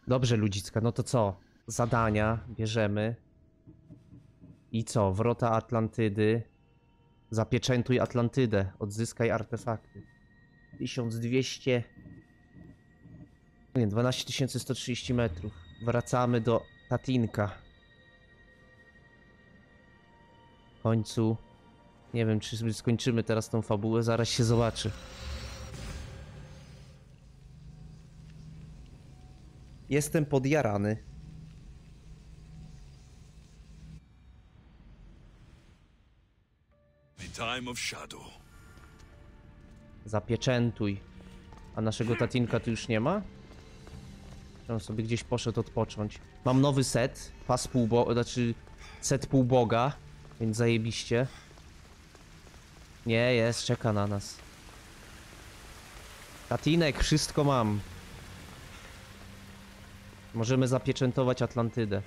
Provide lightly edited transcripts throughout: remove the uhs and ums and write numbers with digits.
Dobrze, ludzicka, no to co? Zadania bierzemy. I co? Wrota Atlantydy. Zapieczętuj Atlantydę. Odzyskaj artefakty. 1200... Nie, 12130 metrów. Wracamy do Tatinka. W końcu... Nie wiem, czy skończymy teraz tą fabułę, zaraz się zobaczy. Jestem podjarany. Zapieczętuj. A naszego Tatinka tu już nie ma? On sobie gdzieś poszedł odpocząć. Mam nowy set. Pas półboga, znaczy set półboga. Więc zajebiście. Nie, jest, czeka na nas. Tatinek, wszystko mam. Możemy zapieczętować Atlantydę.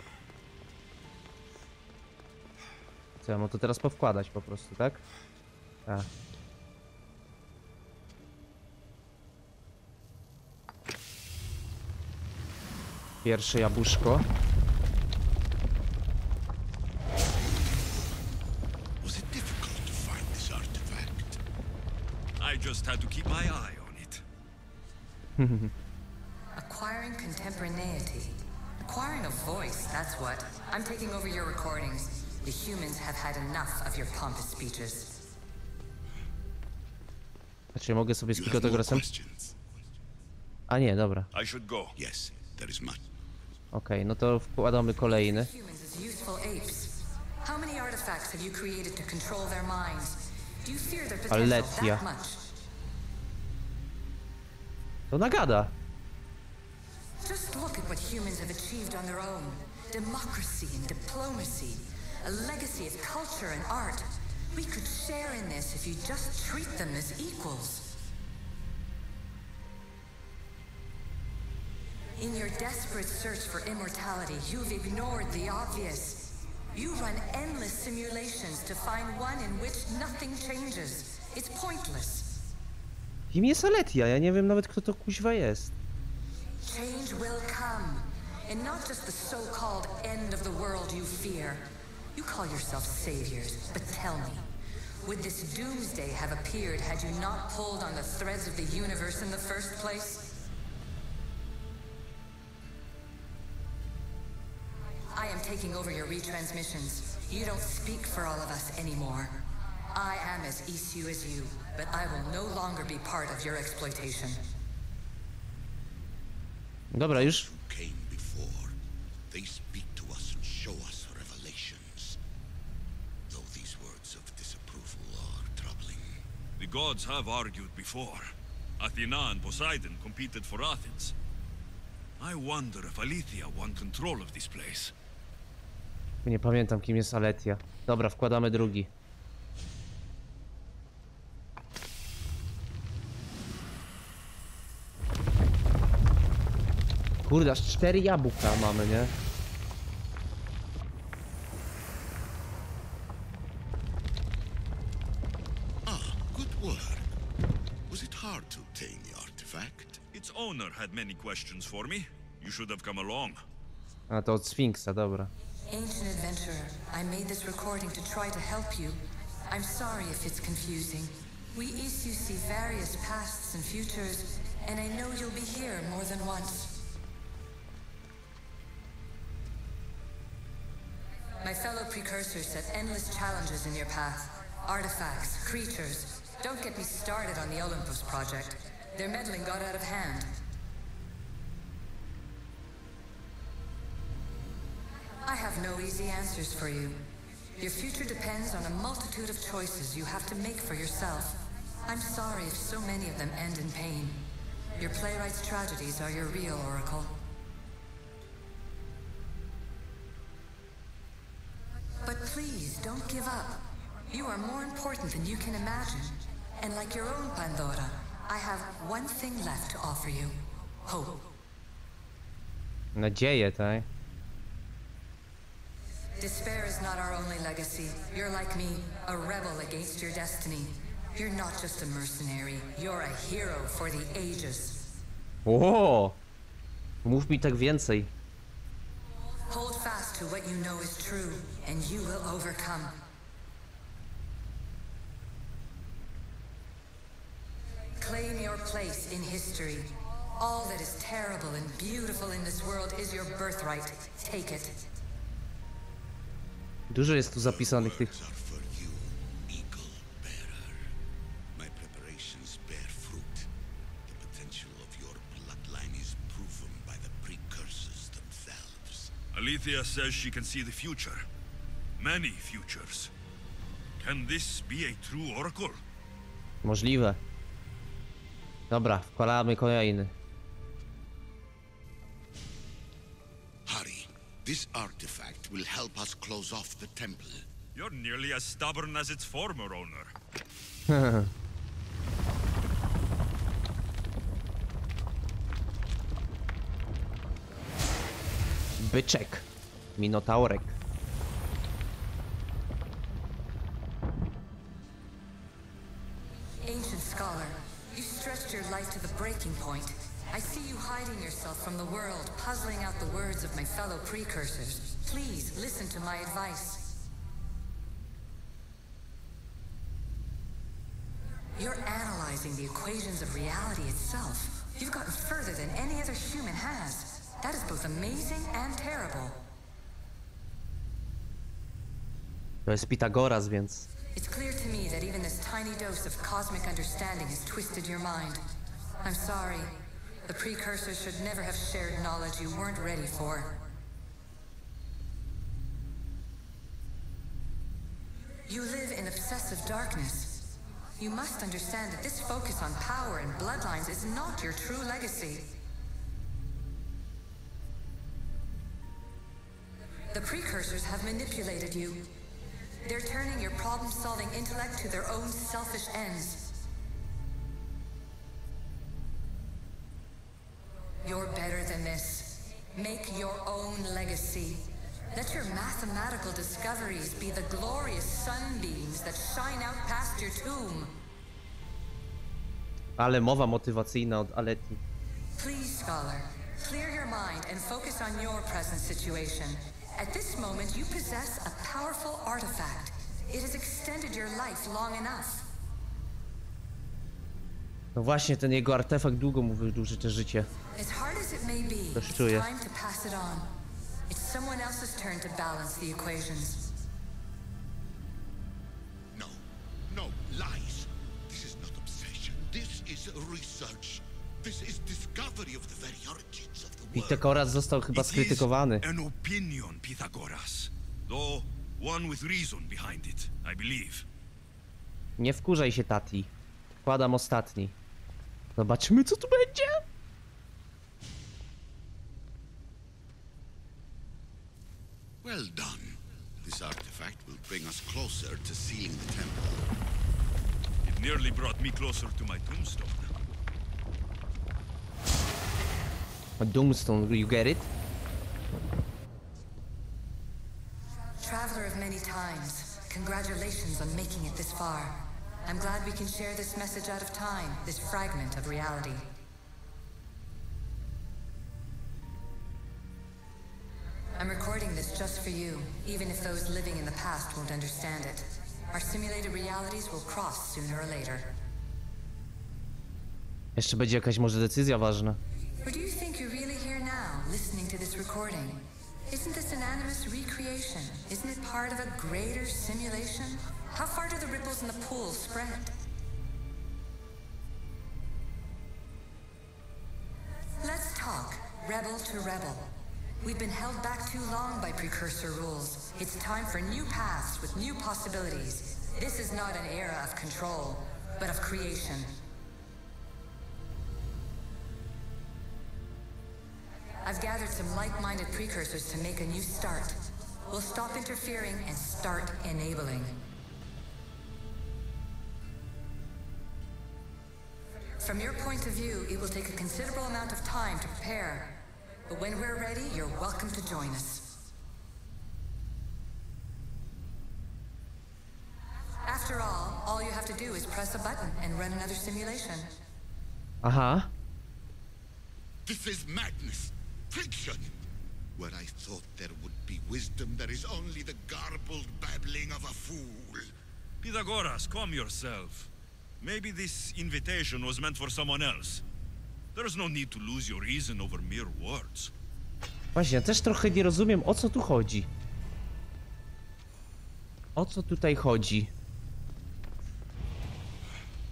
Co ja mam to teraz powkładać po prostu, tak? Tak. Pierwsze jabłuszko. I just had to keep my eye on it. Acquiring contemporaneity. Acquiring a voice, that's what. I'm taking over your recordings. The humans have had enough of your pompous speeches. Znaczy, mogę sobie z Pikotograsem? A nie, dobra. I should go. Yes, there is much. Okej, no to wkładamy kolejny. Humans as useful apes. How many artifacts have you created to control their minds? Do you fear their potential Aletia. that much? To nagada. Just look at what humans have achieved on their own. Democracy and diplomacy. A legacy of culture and art. We could share in this if you just treat them as equals. In your desperate search for immortality, you've ignored the obvious. You run endless simulations to find one in which nothing changes. It's pointless. Kim jest Aletia? Ja nie wiem nawet, kto to kuźwa jest. Change will come, and not just the so-called end of the world you fear. You call yourself saviors, but tell me, would this doomsday have appeared had you not pulled on the threads of the universe in the first place? I am taking over your retransmissions. You don't speak for all of us anymore. I am as issue as you, but I will no longer be part of your exploitation. Dobra, już. Came before. They speak to us and show us revelations. Though these words of disapproval are troubling. The gods have argued before. Athena and Poseidon competed for Athens. I wonder if Aletheia won control of this place. Nie pamiętam, kim jest Aletia. Dobra, wkładamy drugi. Kurde, aż 4 jabłka mamy, nie? Good work. Was it hard to obtain the artifact? Its owner had many questions for me. You should have come along. A, to od Sfinksa, dobra. Ancient adventurer, I made this recording to try to help you. I'm sorry if it's confusing. We issue see various pasts and futures, and I know you'll be here more than once. My fellow precursors set endless challenges in your path. Artifacts, creatures. Don't get me started on the Olympus project. Their meddling got out of hand. I have no easy answers for you. Your future depends on a multitude of choices you have to make for yourself. I'm sorry if so many of them end in pain. Your playwright's tragedies are your real oracle. But please, don't give up. You are more important than you can imagine. And like your own Pandora, I have one thing left to offer you. Hope. Nadzieję, tak? Despair is not our only legacy. You're like me, a rebel against your destiny. You're not just a mercenary, you're a hero for the ages. O! Mów mi tak więcej. Hold fast to what you know is true, and you will overcome. Claim your place in history. All that is terrible and beautiful in this world is your birthright. Take it. Dużo jest tu zapisanych tych. Words are for you, eagle bearer. My preparations bear fruit. The potential of your bloodline is proven by the precursors themselves. Alethea says she can see the future. Many futures. Can this be a true oracle? Możliwe. Dobra, wkładamy kolejny. Hurry. This artifact will help us close off the temple. You're nearly as stubborn as its former owner. Byczek. Minotaurek. Ancient scholar, you stretched your life to the breaking point. I see you hiding yourself from the world, puzzling out the words of my fellow precursors. Please listen to my advice. You're analyzing the equations of reality itself. You've gotten further than any other human has. That is both amazing and terrible. To jest Pitagoras, więc... It's clear to me that even this tiny dose of cosmic understanding has twisted your mind. I'm sorry. The precursors should never have shared knowledge you weren't ready for. You live in obsessive darkness. You must understand that this focus on power and bloodlines is not your true legacy. The precursors have manipulated you. They're turning your problem-solving intellect to their own selfish ends. You're better than this. Make your own legacy. Let your mathematical discoveries be the glorious sunbeams that shine out past your tomb. Ale mowa motywacyjna od Aleti. Please, scholar, clear your mind and focus on your present situation. At this moment, you possess a powerful artifact. It has extended your life long enough. No właśnie, ten jego artefakt długo mu wydłuży te życie. As hard as it may be, Coś it's czuję. time to pass it on. It's someone else's turn to balance the equations. No, no, lies. This is not obsession. This is research. This is discovery of the very origins of the world. Pitagoras został chyba skrytykowany. An opinion, Pythagoras. Though one with reason behind it, I believe. Nie wkurzaj się, Tati. Wkładam ostatni. Zobaczymy, co tu będzie. Well done. This artifact will bring us closer to sealing the temple. It nearly brought me closer to my tombstone. Doomstone, you get it? Traveler of many times, congratulations on making it this far. I'm glad we can share this message out of time, this fragment of reality. I'm recording this just for you, even if those living in the past won't understand it. Our simulated realities will cross sooner or later. Jeszcze będzie jakaś może decyzja ważna. Or do you think you're really here now, listening to this recording? Isn't this an animus recreation? Isn't it part of a greater simulation? How far do the ripples in the pool spread? Let's talk, rebel to rebel. We've been held back too long by precursor rules. It's time for new paths with new possibilities. This is not an era of control, but of creation. I've gathered some like-minded precursors to make a new start. We'll stop interfering and start enabling. From your point of view, it will take a considerable amount of time to prepare. But when we're ready, you're welcome to join us. After all you have to do is press a button and run another simulation. Aha. This is madness. Fiction! Where I thought there would be wisdom, there is only the garbled babbling of a fool. Pythagoras, calm yourself. Maybe this invitation was meant for someone else. There's no need to lose your reason over mere words. Właśnie, ja też trochę nie rozumiem, o co tu chodzi. O co tutaj chodzi?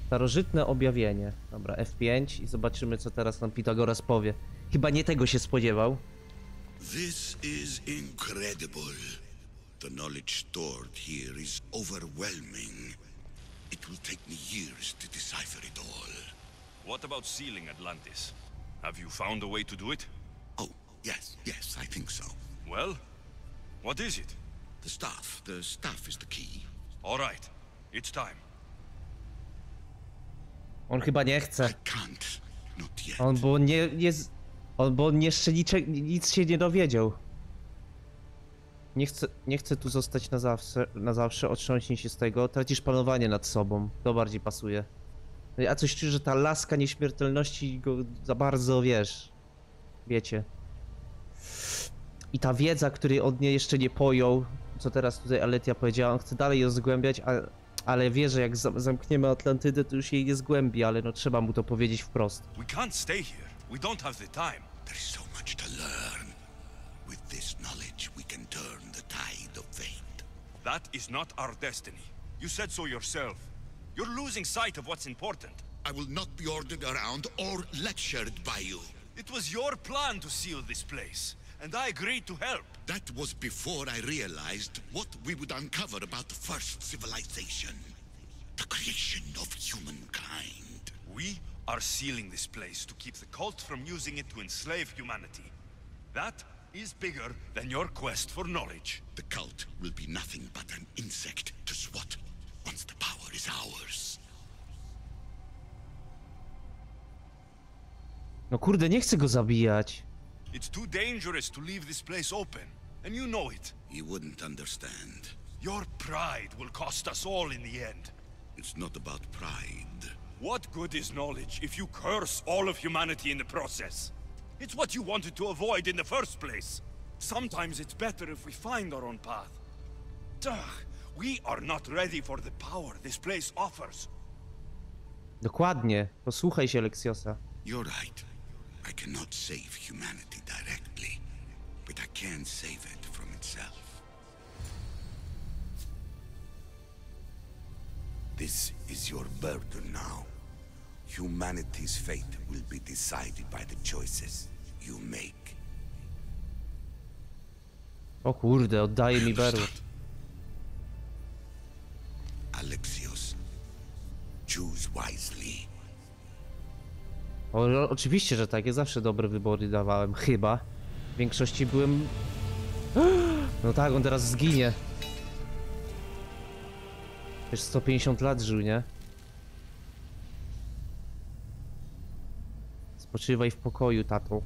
Starożytne objawienie. Dobra, F5 i zobaczymy, co teraz nam Pythagoras powie. Chyba nie tego się spodziewał. This is incredible. The knowledge stored here is overwhelming. It will take me years to decipher it all. What about sealing Atlantis? Have you found a way to do it? Oh, yes, I think so. Well, what is it? The staff is the key. All right, it's time. On chyba nie chce. I can't, not yet. On jeszcze nic się nie dowiedział. Nie chcę tu zostać na zawsze, otrząśnij się z tego, tracisz panowanie nad sobą. To bardziej pasuje. A coś czuję, że ta laska nieśmiertelności go za bardzo, wiecie. I ta wiedza, której od niej jeszcze nie pojął, co teraz tutaj Aletia powiedziała, on chce dalej ją zgłębiać, ale wie, że jak zamkniemy Atlantydę, to już jej nie zgłębi, ale no trzeba mu to powiedzieć wprost. We can't stay here. We don't have the time. There is so much to learn. With this knowledge, we can turn the tide of fate. That is not our destiny. You said so yourself. You're losing sight of what's important. I will not be ordered around or lectured by you. It was your plan to seal this place, and I agreed to help. That was before I realized what we would uncover about the first civilization. The creation of humankind. We are sealing this place to keep the cult from using it to enslave humanity. That is bigger than your quest for knowledge. The cult will be nothing but an insect to swat once the power is ours. No kurde, nie chcę go zabijać. It's too dangerous to leave this place open, and you know it. He wouldn't understand. Your pride will cost us all in the end. It's not about pride. What good is knowledge if you curse all of humanity in the process? It's what you wanted to avoid in the first place. Sometimes it's better if we find our own path. Ugh, we are not ready for the power this place offers. Dokładnie. Posłuchaj się Leksiosa. You're right. I cannot save humanity directly, but I can save it from itself. This is your burden now. Humanity's fate will be decided by the choices you make. O kurde, oddaje mi berło. Alexios, choose wisely. Oczywiście, że tak. Ja zawsze dobre wybory dawałem. Chyba. W większości byłem... No tak, on teraz zginie. Już 150 lat żył, nie? Spoczywaj w pokoju, tato.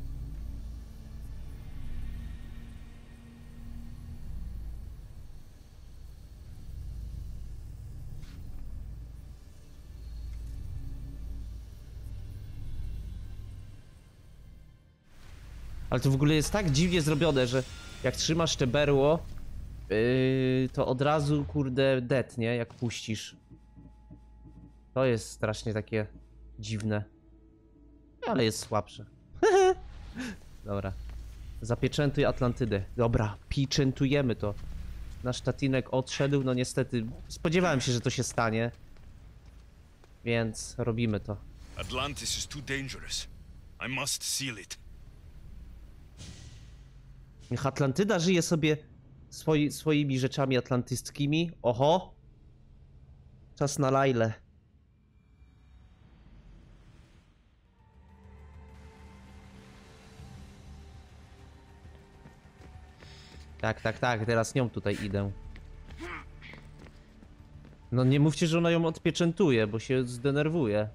Ale to w ogóle jest tak dziwnie zrobione, że jak trzymasz te berło, to od razu, kurde, detnie, jak puścisz. To jest strasznie takie dziwne. Ale jest słabsze. Dobra. Zapieczętuj Atlantydę. Dobra, pieczętujemy to. Nasz tatinek odszedł, no niestety. Spodziewałem się, że to się stanie. Więc robimy to. Atlantis is too dangerous. I must seal it. Niech Atlantyda żyje sobie swoimi rzeczami atlantyckimi. Oho! Czas na Lailę. Tak, teraz nią tutaj idę. No nie mówcie, że ona ją odpieczętuje, bo się zdenerwuje.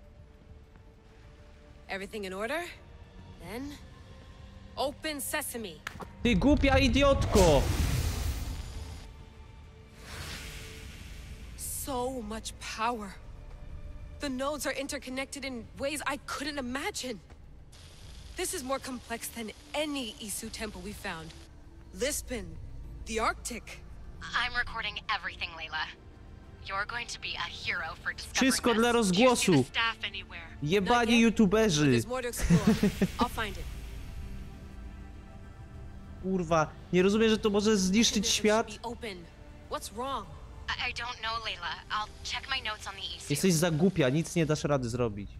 Everything in order? Then open sesame. Ty głupia idiotko! So much power. The nodes are interconnected in ways I couldn't imagine. This is more complex than any Isu temple we found. Lisbon, the Arctic. I'm recording everything, Layla. You're going to be a hero for discovering Wszystko this. dla rozgłosu. Here's the staff anywhere. Jebani youtuberzy. There's more to explore. I'll find it. Kurwa, nie rozumiem, że to może zniszczyć świat? Be open. What's wrong? I don't know, Layla. I'll check my notes on the Isu. Jesteś za głupia, nic nie dasz rady zrobić.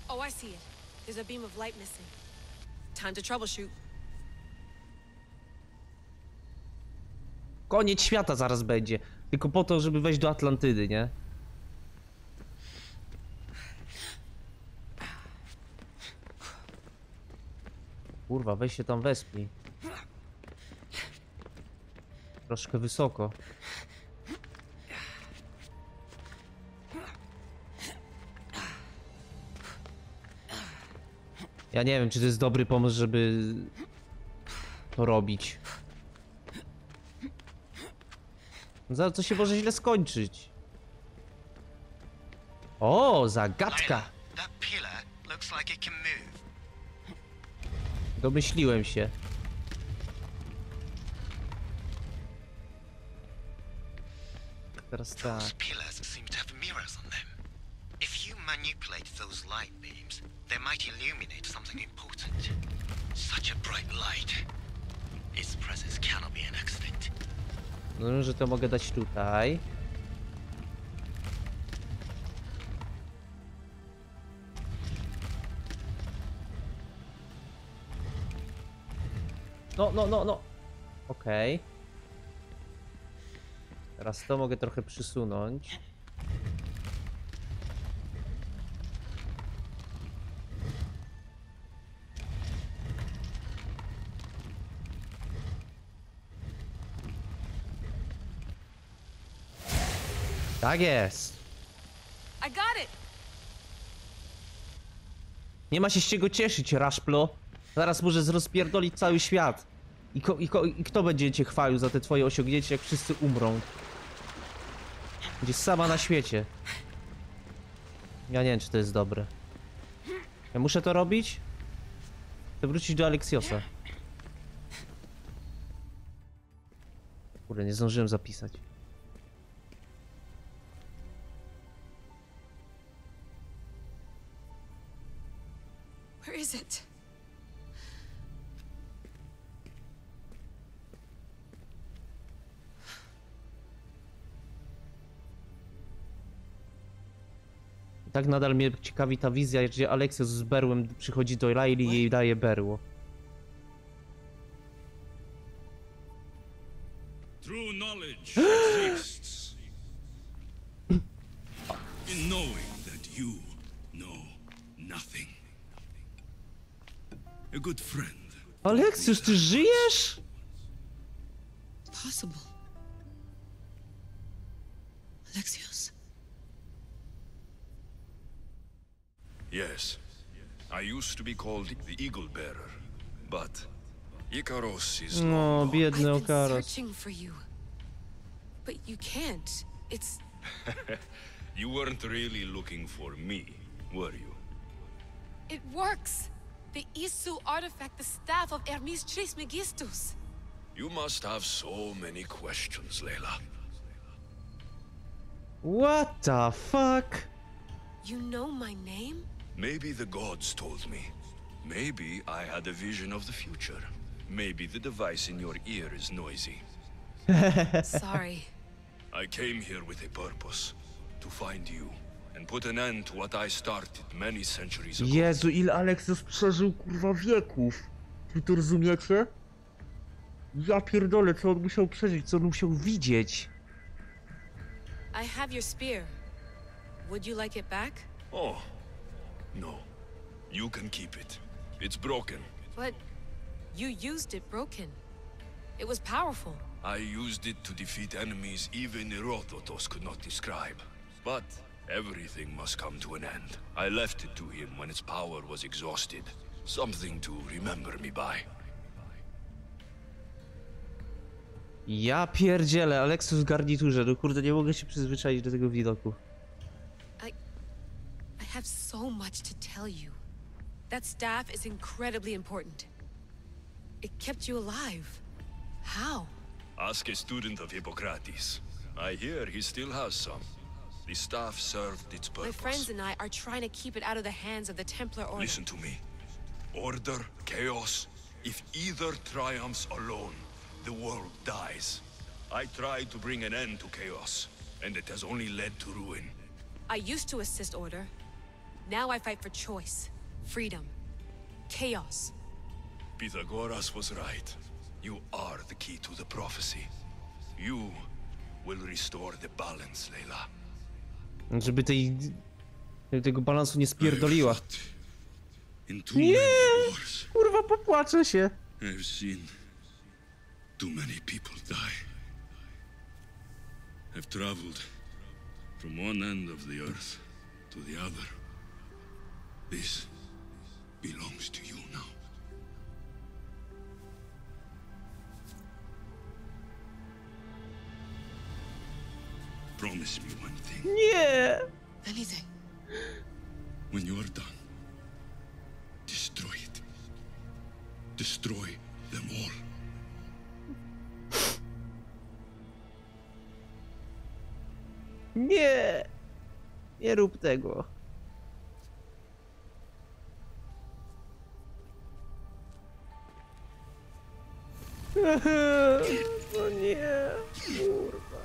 Oh, I see it. There's a beam of light missing. Time to troubleshoot. Koniec świata zaraz będzie. Tylko po to, żeby wejść do Atlantydy, nie? Kurwa, weź się tam wespnij. Troszkę wysoko. Ja nie wiem, czy to jest dobry pomysł, żeby to robić. Zaraz to się może źle skończyć. O, zagadka! Domyśliłem się. Teraz tak. They might illuminate something important. Such a bright light. Its presence cannot be an accident. No, że to mogę dać tutaj. No. Okej. Teraz to mogę trochę przysunąć. Tak jest. I got it. Nie ma się z czego cieszyć, Raszplo. Zaraz może rozpierdolić cały świat. I kto będzie cię chwalił za te twoje osiągnięcia, jak wszyscy umrą? Będziesz sama na świecie. Ja nie wiem, czy to jest dobre. Ja muszę to robić? Chcę wrócić do Aleksiosa. Kurde, nie zdążyłem zapisać. Where is it? Tak nadal mnie ciekawi ta wizja, gdzie Aleksios z berłem przychodzi do Layli i jej daje berło. True knowledge exists in knowing that you know nothing. A good friend. Aleksios, ty żyjesz? Possible. Alexios. Yes. I used to be called the Eagle Bearer, but Ikaros is No, long gone. biedny I've been Okaros. searching for you. But you can't. It's... You weren't really looking for me, were you? It works! The Isu artifact, the staff of Hermes Trismegistus. You must have so many questions, Layla. What the fuck? You know my name? Maybe the gods told me. Maybe I had a vision of the future. Maybe the device in your ear is noisy. Sorry. I came here with a purpose. To find you. And put an end to what I started many centuries ago. Jezu, ile Aleksios przeżył, kurwa, wieków. Wy to rozumiecie? Ja pierdolę, co on musiał przeżyć, co on musiał widzieć. I have your spear. Would you like it back? Oh. No. You can keep it. It's broken. But you used it broken. It was powerful. I used it to defeat enemies even Herodotus could not describe. But everything must come to an end. I left it to him when its power was exhausted. Something to remember me by. Ja pierdzielę, Aleksios w garniturze, no kurde, nie mogę się przyzwyczaić do tego widoku. I have so so much to tell you. That staff is incredibly important. It kept you alive. How? Ask a student of Hippocrates. I hear he still has some. The staff served its purpose. My friends and I are trying to keep it out of the hands of the Templar Order. Listen to me. Order, chaos. If either triumphs alone, the world dies. I tried to bring an end to chaos, and it has only led to ruin. I used to assist Order. Now I fight for choice, freedom, chaos. Pythagoras was right. You are the key to the prophecy. You will restore the balance, Layla. Żeby tego balansu nie spierdoliła. Nie! Kurwa, popłaczę się. I've seen too many people die. I've traveled from one end of the earth to the other. This belongs to you now. Promise me one thing. Nie! Anything. When you are done, destroy it. Destroy them all. Nie! Nie rób tego. No nie, kurwa.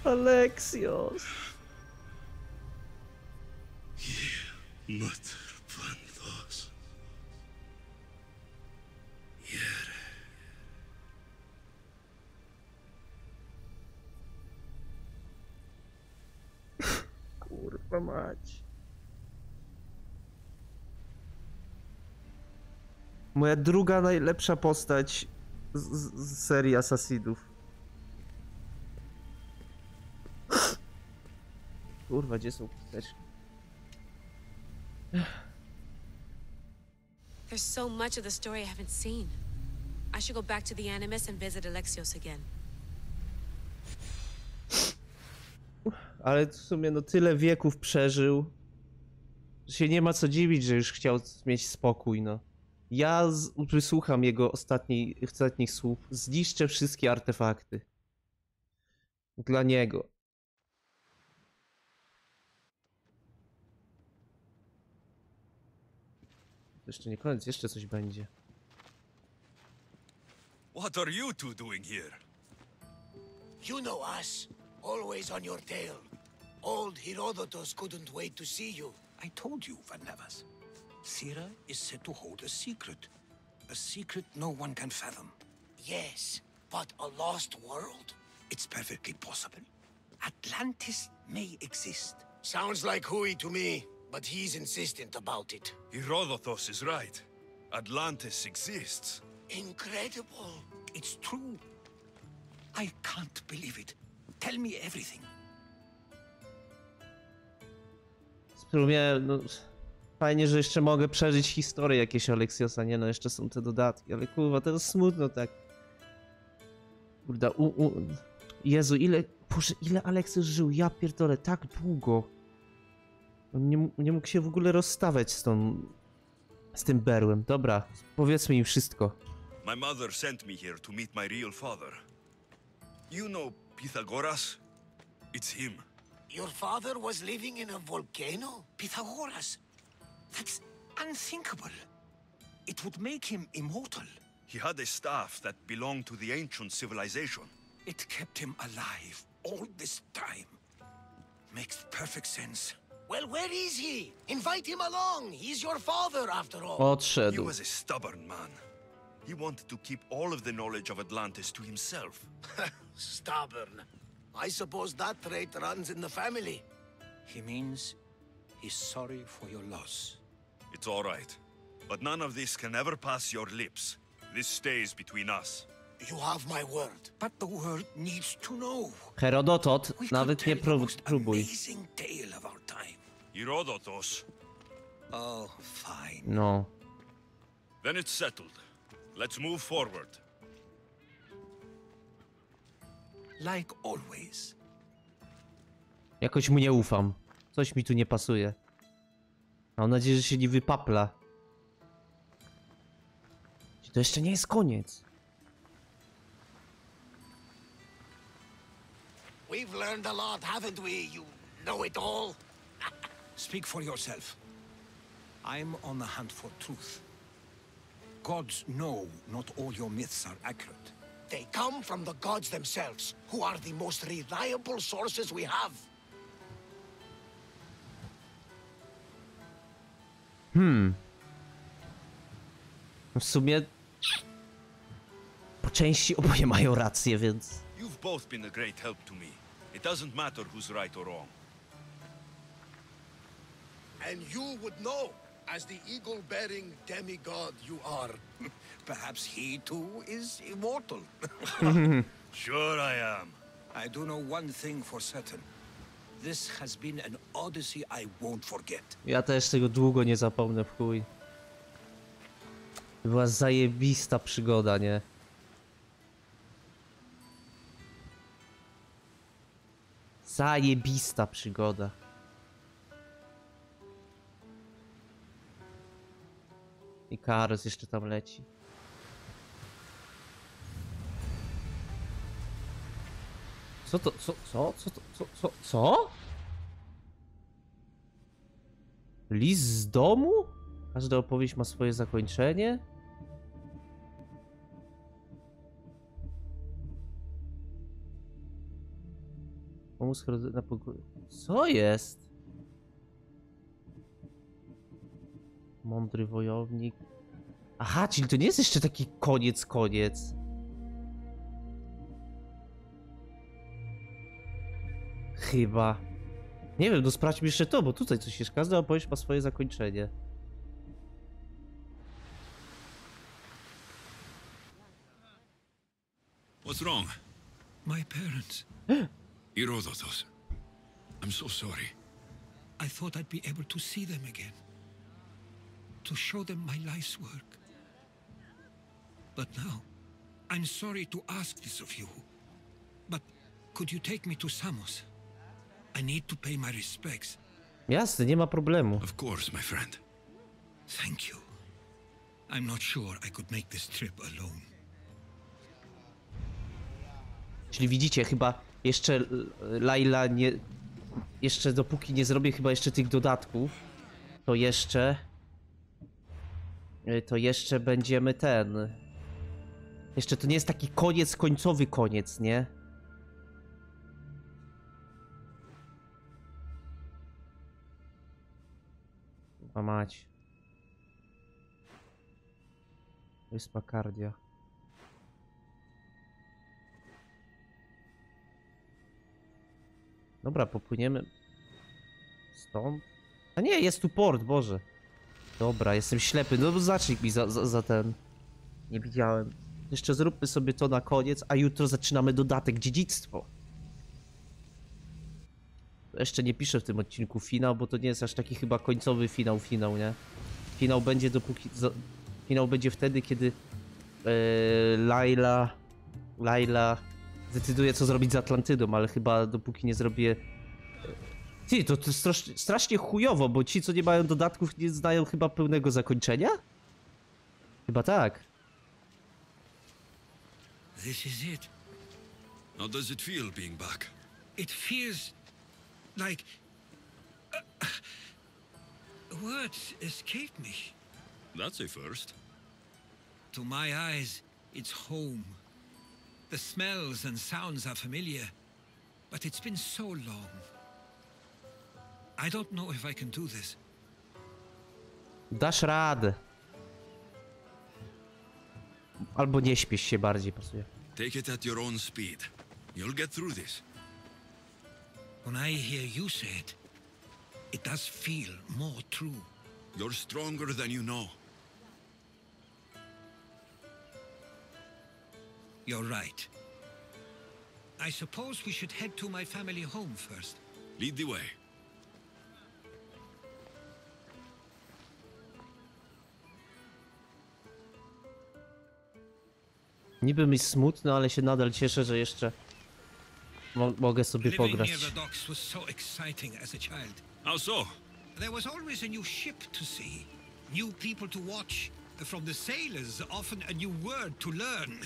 Alexios. Matr Kurwa mać. Moja druga najlepsza postać z serii Assassinów. Kurwa, gdzie są też? There's so much of the story I haven't seen. I should go back to the Animus and visit Alexios again. Ale w sumie no tyle wieków przeżył, że się nie ma co dziwić, że już chciał mieć spokój, no. Ja wysłucham jego ostatnich słów. Zniszczę wszystkie artefakty. Dla niego. To jeszcze nie koniec, jeszcze coś będzie. What are you two doing here? You know us. Always on your tail. Old Herodotus couldn't wait to see you. I told you, Varnavas. Sira is said to hold a secret. A secret no one can fathom. Yes, but a lost world? It's perfectly possible. Atlantis may exist. Sounds like Hui to me, but he's insistent about it. Herodotus is right. Atlantis exists. Incredible. It's true. I can't believe it. Tell me everything. Spróbuję, no... Fajnie, że jeszcze mogę przeżyć historię jakieś Aleksiosa, nie no, jeszcze są te dodatki, ale kurwa, teraz smutno tak. Kurda, Jezu, Boże, ile Aleksios żył, ja pierdolę, tak długo. On nie mógł się w ogóle rozstawać z tym berłem. Dobra, powiedzmy im wszystko. My mother sent me here to meet my real father. You know Pythagoras? It's him. Your father was living in a volcano? Pythagoras. That's unthinkable. It would make him immortal. He had a staff that belonged to the ancient civilization. It kept him alive all this time. Makes perfect sense. Well, where is he? Invite him along. He's your father, after all. He Odszedł. was a stubborn man. He wanted to keep all of the knowledge of Atlantis to himself. Stubborn. I suppose that trait runs in the family. He means he's sorry for your loss. It's all right. But none of this can ever pass your lips. This stays between us. You have my word. But the world needs to know. Herodotot, We nawet could nie tell the most próbuj. amazing tale of our time. Herodotus. Oh, fine. No. Then it's settled. Let's move forward. Like always. Jakoś mu nie ufam. Coś mi tu nie pasuje. Mam nadzieję, że się nie wypapla. To jeszcze nie jest koniec. We've learned a lot, haven't we? You know it all. Speak for yourself. I'm on the hunt for truth. Gods know not all your myths are accurate. They come from the gods themselves, who are the most reliable sources we have. W sumie... Po części oboje mają rację, więc... You've both been a great help to me. It doesn't matter who's right or wrong. And you would know, as the eagle-bearing demigod you are. Perhaps he too is immortal. Sure I am. I do know one thing for certain. This has been an odyssey I won't forget. Ja też tego długo nie zapomnę, w chuj. To była zajebista przygoda, nie? Zajebista przygoda. I Karos jeszcze tam leci. Co to? Co? List z domu? Każda opowieść ma swoje zakończenie? Pomóc na pokój. Co jest? Mądry wojownik. Aha, czyli to nie jest jeszcze taki koniec. Chyba. Nie wiem, no sprawdźmy jeszcze to, bo tutaj coś jest. Każda opowieść ma swoje zakończenie. What's wrong? My parents. Herodotus. I'm so sorry. I thought I'd be able to see them again. To show them my life's work. But now, I'm sorry to ask this of you. But could you take me to Samos? I need to pay my respects. Jasne, nie ma problemu. Of course, my friend. Thank you. I'm not sure I could make this trip alone. Czyli widzicie, chyba jeszcze Laila nie... Jeszcze dopóki nie zrobię chyba jeszcze tych dodatków, to jeszcze... To jeszcze będziemy ten... Jeszcze to nie jest taki końcowy koniec, nie? A mać. Wyspa Kardia. Dobra, popłyniemy stąd. A nie, jest tu port, Boże. Dobra, jestem ślepy. No znacznik mi za ten. Nie widziałem. Jeszcze zróbmy sobie to na koniec, a jutro zaczynamy dodatek dziedzictwo. Jeszcze nie piszę w tym odcinku finał, bo to nie jest aż taki chyba końcowy finał, nie? Finał będzie dopóki... Finał będzie wtedy, kiedy Laila zdecyduje, co zrobić z Atlantydą, ale chyba dopóki nie zrobię... Ty, to strasznie chujowo, bo ci, co nie mają dodatków, nie znają chyba pełnego zakończenia? Chyba tak. This is it. How does it feel being back? It feels like... words escape me. That's a first. To my eyes, it's home. The smells and sounds are familiar, but it's been so long. I don't know if I can do this. Dasz radę. Albo nie śpiesz się, bardziej pasuje. Take it at your own speed. You'll get through this. When I hear you say it, it does feel more true. You're stronger than you know. You're right. I suppose we should head to my family home first. Lead the way. Niby mi smutno, ale się nadal cieszę, że jeszcze mogę sobie pograć. Living near the docks was so exciting as a child. How so? There was always a new ship to see, new people to watch. From the sailors, often a new word to learn.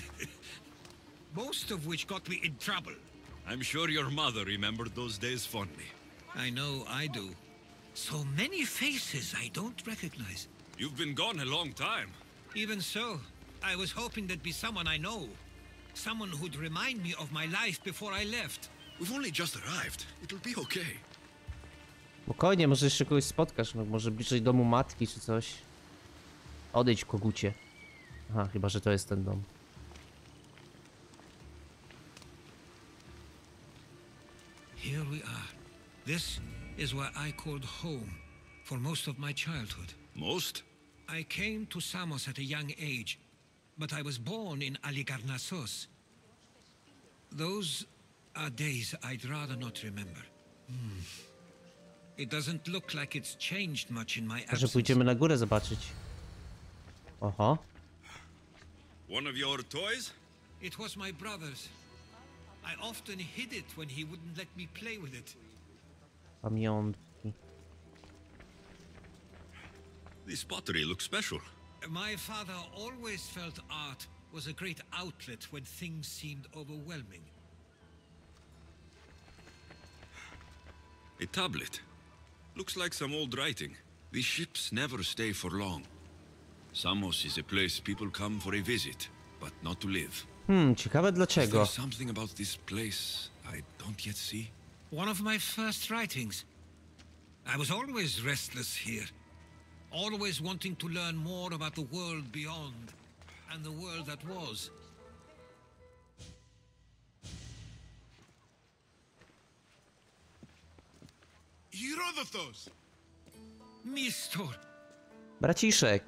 Most of which got me in trouble. I'm sure your mother remembered those days fondly. I know I do. So many faces I don't recognize. You've been gone a long time. Even so, I was hoping there'd be someone I know. Someone who'd remind me of my life before I left. We've only just arrived. It'll be okay. Spokojnie, może jeszcze kogoś spotkasz, no może bliżej domu matki czy coś. Odejdź, kogucie. Aha, chyba że to jest ten dom. Here we are. This is where I called home for most of my childhood. Most? I came to Samos at a young age, but I was born in Aligarnassos. Those are days I'd rather not remember. It doesn't look like it's changed much in my Może absence. pójdziemy na górę zobaczyć. Oho. One of your toys? It was my brother's. I often hid it when he wouldn't let me play with it. Pamiątki. This pottery looks special. My father always felt art was a great outlet when things seemed overwhelming. A tablet. Looks like some old writing. These ships never stay for long. Samos is a place people come for a visit, but not to live. Ciekawe Is dlaczego. there something about this place I don't yet see? One of my first writings. I was always restless here. Always wanting to learn more about the world beyond and the world that was. Herodotus! Mistor! Braciszek.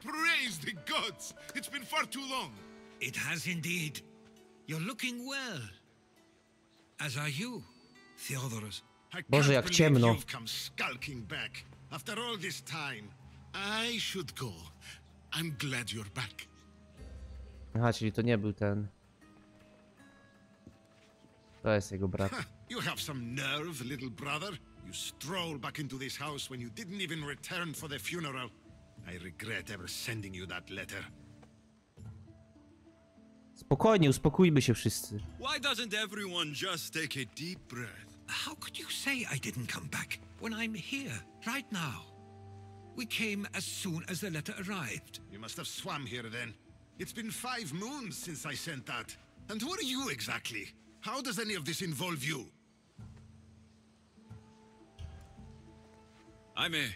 Praise the gods! It's been far too long. It has indeed. You're looking well. As are you, Theodorus. I Boże, can't jak believe ciemno. you've come skulking back. After all this time, I should go. I'm glad you're back. Aha, czyli to nie był ten. To jest jego brat. You have some nerve, little brother. You stroll back into this house when you didn't even return for the funeral. I regret ever sending you that letter. Spokojnie, uspokójmy się wszyscy. Why doesn't everyone just take a deep breath? How could you say I didn't come back when I'm here, right now? We came as soon as the letter arrived. You must have swum here then. It's been 5 moons since I sent that. And who are you exactly? How does any of this involve you?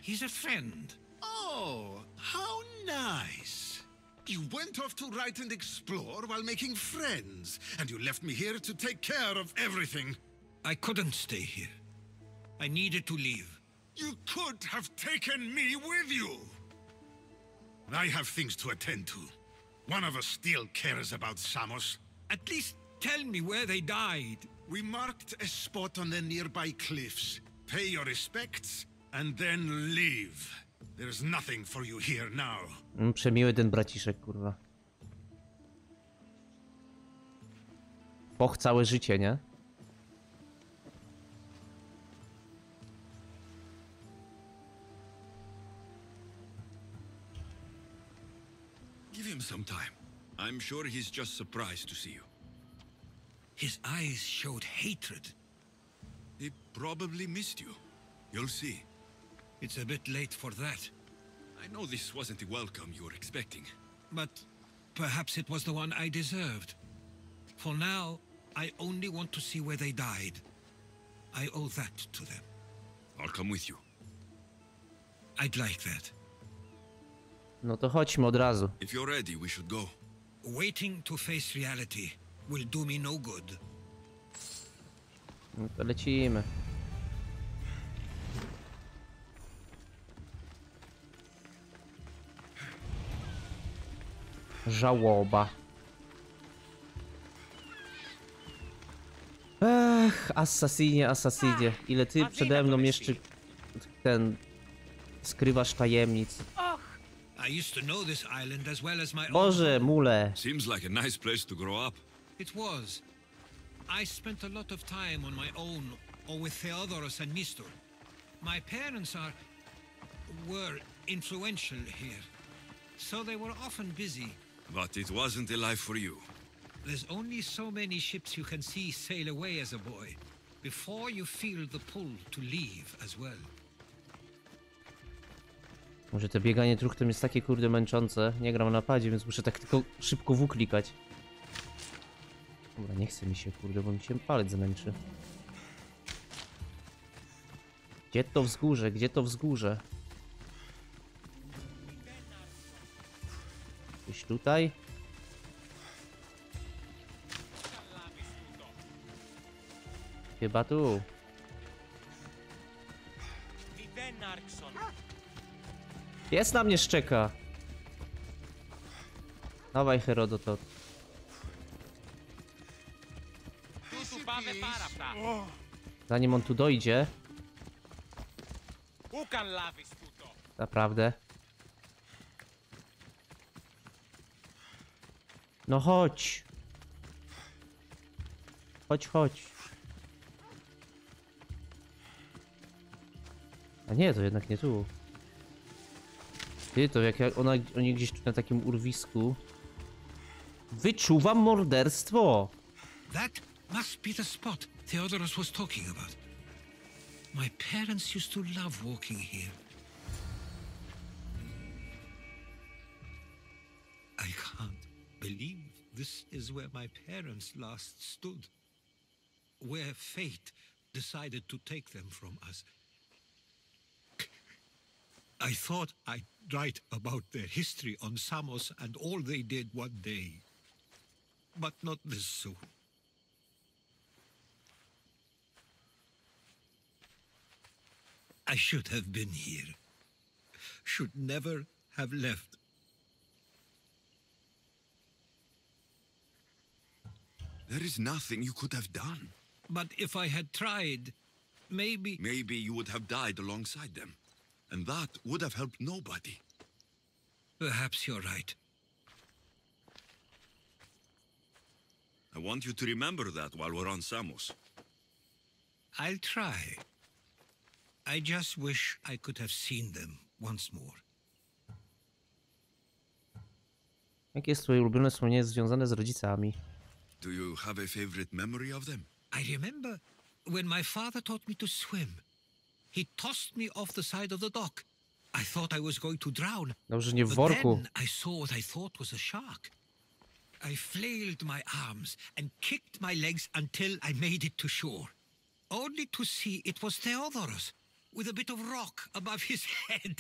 He's a friend. Oh, how nice. You went off to write and explore while making friends, and you left me here to take care of everything. I couldn't stay here. I needed to leave. You could have taken me with you. I have things to attend to. One of us still cares about Samos. At least tell me where they died. We marked a spot on the nearby cliffs. Pay your respects, and then leave. There's nothing for you here now. Przemiły ten braciszek, kurwa. Poch całe życie, nie? Give him some time. I'm sure he's just surprised to see you. His eyes showed hatred. He probably missed you. You'll see. It's a bit late for that. I know this wasn't the welcome you were expecting. But perhaps it was the one I deserved. For now, I only want to see where they died. I owe that to them. I'll come with you. I'd like that. No to chodźmy od razu. If you're ready, we should go. Waiting to face reality will do me no good. No to lecimy. Żałoba. Ech, assassinie, assassinie. Ile ty przede mną jeszcze ten skrywasz tajemnic. I used to know this island as well as my own. Boże, mule. Seems like a nice place to grow up. It was. I spent a lot of time on my own or with Theodoros and Mistor. My parents were influential here, so they were often busy. But it wasn't a life for you. There's only so many ships you can see sail away as a boy, before you feel the pull to leave as well. Może to bieganie truchtem jest takie kurde męczące. Nie gram na padzie, więc muszę tak tylko szybko W klikać. Dobra, nie chce mi się kurde, bo mi się palec zmęczy. Gdzie to wzgórze? Gdzie to wzgórze? Gdzieś tutaj? Chyba tu. Pies na mnie szczeka. Dawaj, Herodotot. Zanim on tu dojdzie. Naprawdę. No chodź. Chodź, chodź. A nie, to jednak nie tu. Ty, to jak oni gdzieś tu na takim urwisku. Wyczuwam morderstwo. That must be the spot Theodoros was talking about. My parents used to love walking here. I can't believe this is where my parents last stood. Where fate decided to take them from us. I thought I'd write about their history on Samos and all they did one day. But not this soon. I should have been here. Should never have left. There is nothing you could have done. But if I had tried, maybe... Maybe you would have died alongside them. And that would have helped nobody. Perhaps you're right. I want you to remember that while we're on Samos. I'll try. I just wish I could have seen them once more. Jakie jest twoje ulubione wspomnienie związane z rodzicami? Do you have a favorite memory of them? I remember when my father taught me to swim. He tossed me off the side of the dock. I thought I was going to drown. Dobrze, nie w But worku. then I saw what I thought was a shark. I flailed my arms and kicked my legs until I made it to shore. Only to see it was Theodoros, with a bit of rock above his head.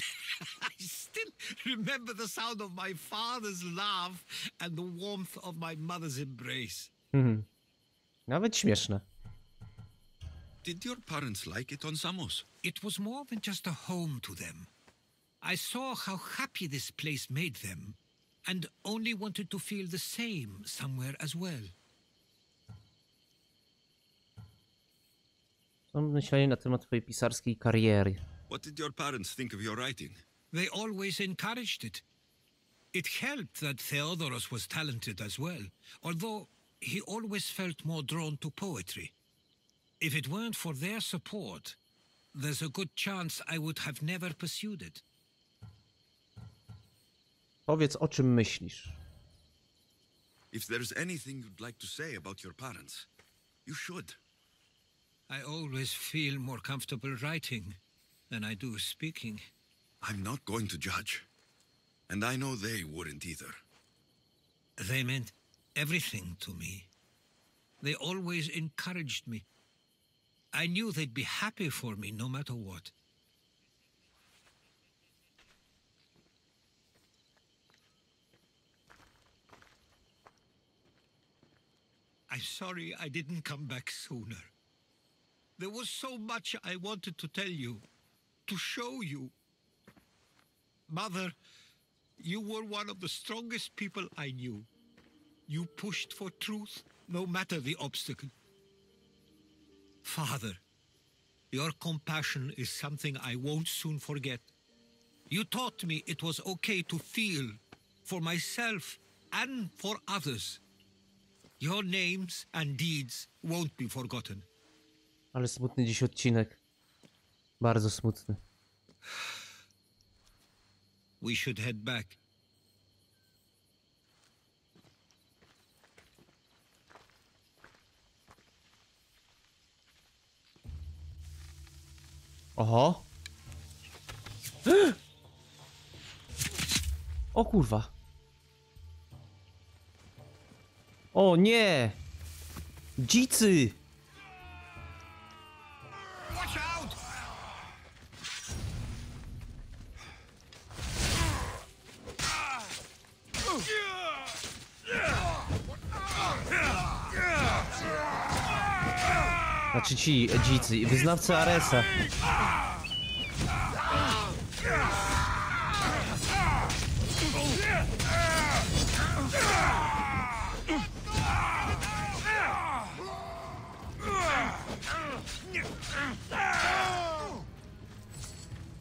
I still remember the sound of my father's laugh and the warmth of my mother's embrace. Nawet śmieszne. Did your parents like it on Samos? It was more than just a home to them. I saw how happy this place made them, and only wanted to feel the same somewhere as well. Co myśleli na temat twojej pisarskiej kariery? What did your parents think of your writing? They always encouraged it. It helped that Theodoros was talented as well, although he always felt more drawn to poetry. If it weren't for their support, there's a good chance I would have never pursued it. Powiedz, o czym myślisz. If there's anything you'd like to say about your parents, you should. I always feel more comfortable writing than I do speaking. I'm not going to judge. And I know they wouldn't either. They meant everything to me. They always encouraged me. I knew they'd be happy for me no matter what. I'm sorry I didn't come back sooner. There was so much I wanted to tell you, to show you. Mother, you were one of the strongest people I knew. You pushed for truth, no matter the obstacle. Father, your compassion is something I won't soon forget. You taught me it was okay to feel for myself and for others. Your names and deeds won't be forgotten. Ale smutny dziś odcinek. Bardzo smutny. We should head back. Oho. O kurwa. O nie! Dzicy! Watch out! Znaczy ci dzicy, wyznawcy Aresa.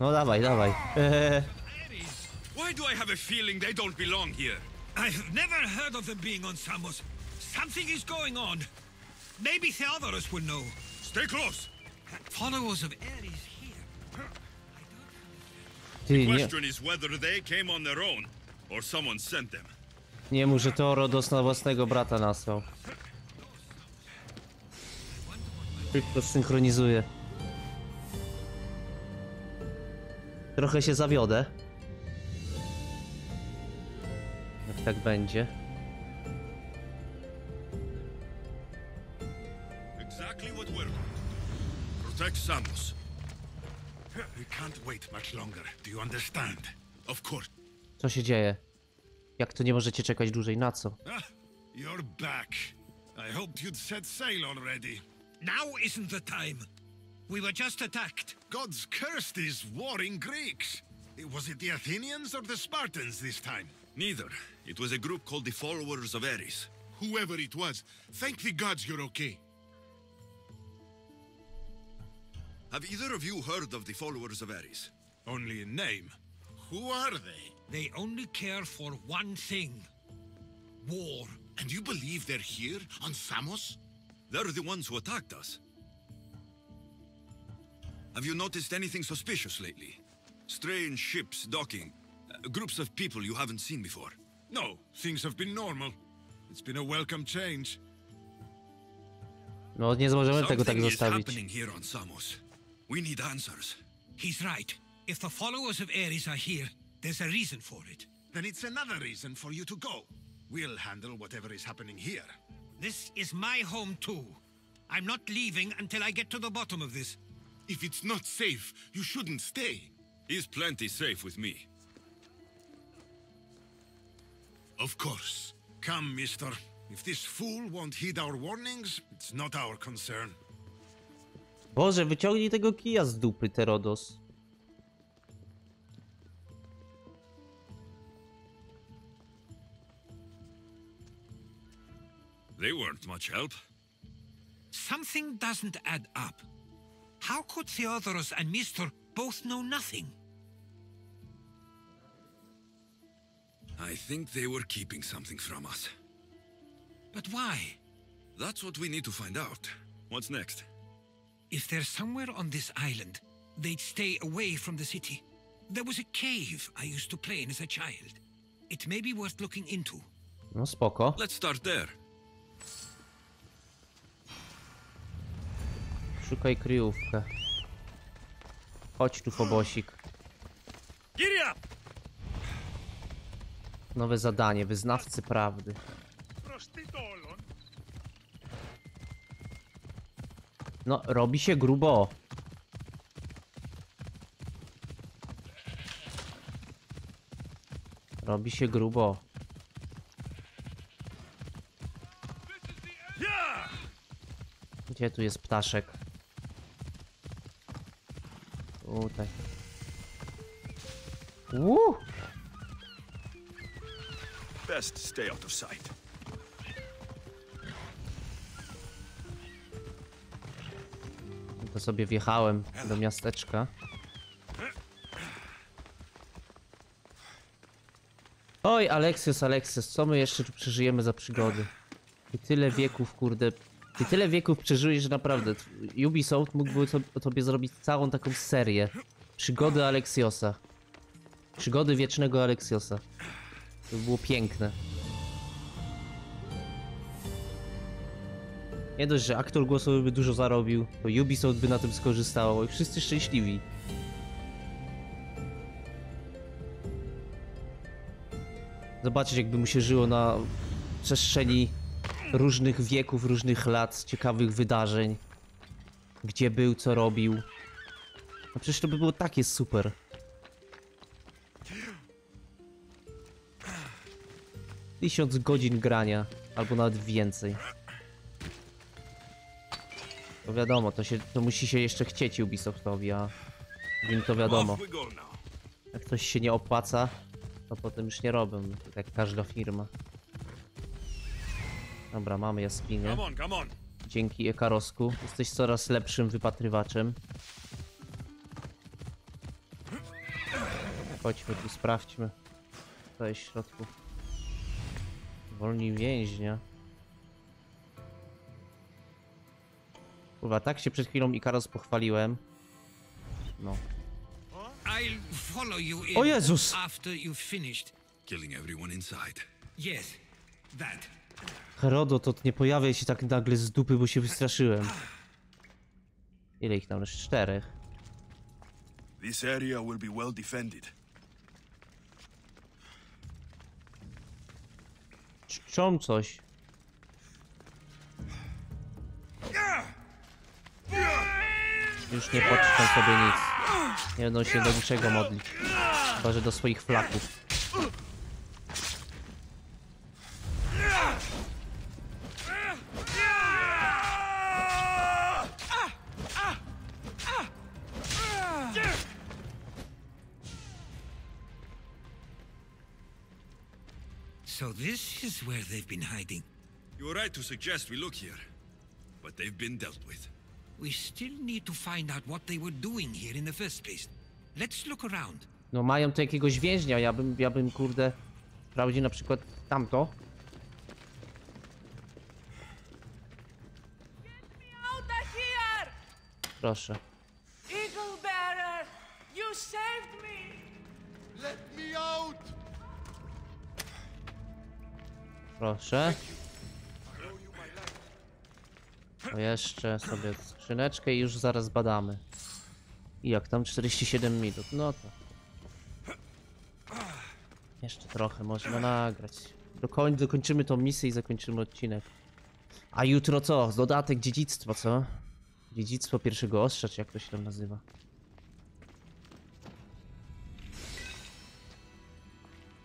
No dawaj, dawaj. Why do I have a feeling they don't belong here? I've never heard of them being on Samos. Something is going on. Maybe Theodorus will know. Stay close. Followers of Ares here. Ty, nie, Question is whether they came on their own or someone sent them. nie mów, że to Rodos na własnego brata nasłał. Szybko synchronizuje. Trochę się zawiodę. Jak tak będzie. Exactly what we're protect Samos. We can't wait much longer. Do you understand? Of course. Co się dzieje? Jak to nie możecie czekać dłużej? Na co? Ah, you're back. I hoped you'd set sail already. Now isn't the time. We were just attacked. Gods cursed these warring Greeks. Was it the Athenians or the Spartans this time? Neither. It was a group called the Followers of Ares. Whoever it was, thank the gods you're okay. Have either of you heard of the Followers of Ares? Only in name. Who are they? They only care for one thing. War. And you believe they're here on Samos? They're the ones who attacked us. Have you noticed anything suspicious lately? Strange ships docking, groups of people you haven't seen before. No, things have been normal. It's been a welcome change. No nie możemy tego tak Something is zostawić. happening here on Samos. We need answers. He's right. If the followers of Ares are here, there's a reason for it. Then it's another reason for you to go. We'll handle whatever is happening here. This is my home too. I'm not leaving until I get to the bottom of this. If it's not safe, you shouldn't stay. He's plenty safe with me. Of course. Come, mister. If this fool won't heed our warnings, it's not our concern. Boże, wyciągnij tego kija z dupy, Terodos. They weren't much help. Something doesn't add up. How could Theodorus and Mister both know nothing? I think they were keeping something from us. But why? That's what we need to find out. What's next? If they're somewhere on this island, they'd stay away from the city. There was a cave I used to play in as a child. It may be worth looking into. No spoko. Let's start there. Szukaj kryjówkę. Chodź tu, Fobosik. Nowe zadanie, wyznawcy prawdy. No, robi się grubo. Robi się grubo. Gdzie tu jest ptaszek? Tutaj. Best stay out of sight. To sobie wjechałem do miasteczka. Oj, Alexios, co my jeszcze tu przeżyjemy za przygody? Ty tyle wieków, kurde. Ty tyle wieków przeżyłeś, że naprawdę Ubisoft mógłby tobie zrobić całą taką serię. Przygody Aleksiosa. Przygody wiecznego Aleksiosa. To by było piękne. Nie dość, że aktor głosowy by dużo zarobił, to Ubisoft by na tym skorzystało i wszyscy szczęśliwi. Zobaczyć, jakby mu się żyło na przestrzeni różnych wieków, różnych lat, ciekawych wydarzeń. Gdzie był, co robił. No przecież to by było takie super. Tysiąc godzin grania, albo nawet więcej. To wiadomo, to musi się jeszcze chcieć Ubisoftowi, a im to wiadomo. Jak coś się nie opłaca, to potem już nie robią, tak jak każda firma. Dobra, mamy jaskinię. Dzięki Ekarosku, jesteś coraz lepszym wypatrywaczem. Chodźmy tu, sprawdźmy, co jest w środku. Wolni więźnia. Kurwa, tak się przed chwilą Ikaros pochwaliłem. No. O Jezus! Herodot, nie pojawiaj się tak nagle z dupy, bo się wystraszyłem. Ile ich tam? 4. This area will be well defended. Czczą coś. Już nie poczczą sobie nic. Nie będą się do niczego modlić. Chyba, że do swoich flaków. So this is where they've been hiding. You were right to suggest we look here, but they've been dealt with. We still need to find out what they were doing here in the first place. Let's look around. No mają tu jakiegoś więźnia, ja bym kurde sprawdził na przykład tamto. Proszę. Eagle bearer, you saved me. Let me out. Proszę. O, jeszcze sobie skrzyneczkę i już zaraz badamy. I jak tam 47 minut, no to... Jeszcze trochę można nagrać. Dokończymy tą misję i zakończymy odcinek. A jutro co? Dodatek dziedzictwa, co? Dziedzictwo pierwszego ostrza, czy jak to się tam nazywa?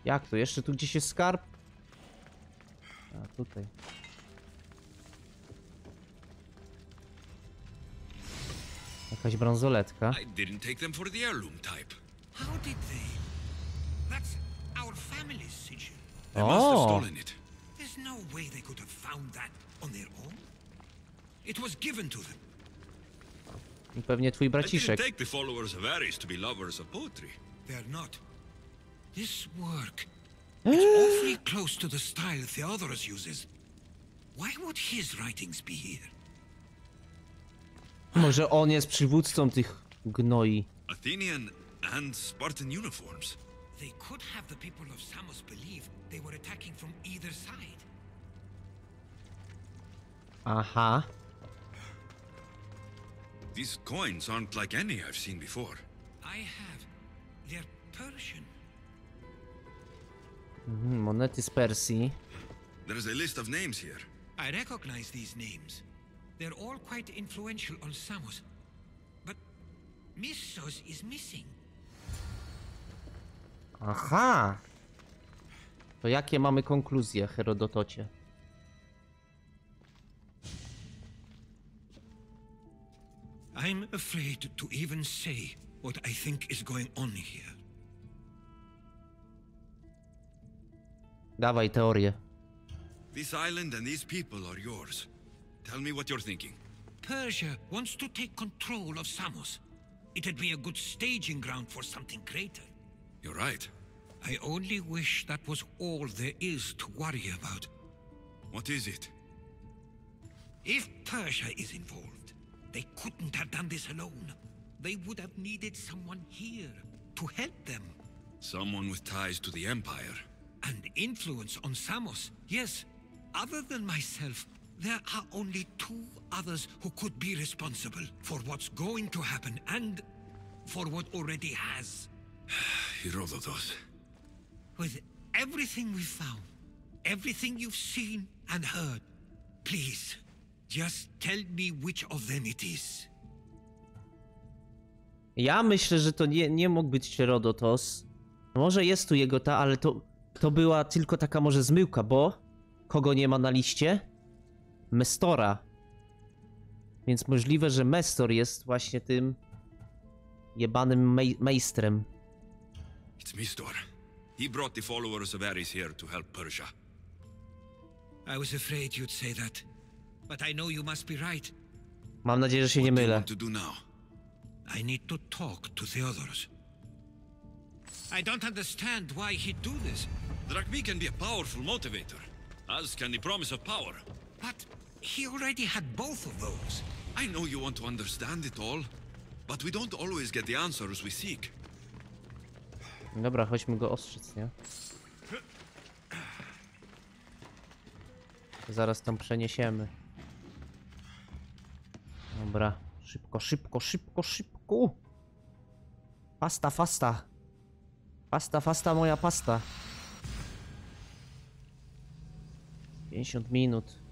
Jak to? Jeszcze tu gdzieś jest skarb? A, tutaj. Jakaś bransoletka. I didn't take them for the heirloom type. How did they? That's our family's sigil. They must have stolen it. There's no way they could have found that on their own. It was given to them. I pewnie twój I didn't braciszek. take the followers of Ares to be lovers of poetry. They're not. This work, it's awfully close to the style Theodorus uses. Why would his writings be here? Może on jest przywódcą tych gnoi. Athenian and Spartan uniforms. They could have the people of Samos believe they were attacking from either side. Aha. These coins aren't like any I've seen before. I have. They're Persian. Monety z Persji. There's a list of names here. I recognize these names. They're all quite influential on Samos. But Missos is missing. Aha. To jakie mamy konkluzje, Herodotocie? I'm afraid to even say what I think is going on here. Dawaj teorię. This island and these people are yours. Tell me what you're thinking. Persia wants to take control of Samos. It'd be a good staging ground for something greater. You're right. I only wish that was all there is to worry about. What is it? If Persia is involved, they couldn't have done this alone. They would have needed someone here to help them. Someone with ties to the Empire. And influence on Samos. Yes, other than myself, there are only 2 others who could be responsible for what's going to happen and for what already has. Herodotus. With everything we've found, everything you've seen and heard, please, just tell me which of them it is. Ja myślę, że to nie mógł być Herodotos. Może jest tu jego ale to była tylko taka może zmyłka, bo kogo nie ma na liście? Mestora. Więc możliwe, że Mestor jest właśnie tym jebanym mejstrem. It's Mistor. He brought the followers of Ares here to help Persia. I was afraid you'd say that, but I know you must be right. Mam nadzieję, że się nie mylę. What do you want to do now? I need to talk to the others. I don't understand why he'd do this. Zagrajmy can be a powerful motivator, as can the promise of power. But he already had both of those. I know you want to understand it all, but we don't always get the answers we seek. Dobra, chodźmy go ostrzec, nie? Zaraz tam przeniesiemy. Dobra, szybko, szybko, szybko, szybko. Pasta, fasta. Pasta, fasta, moja pasta. 50 minut.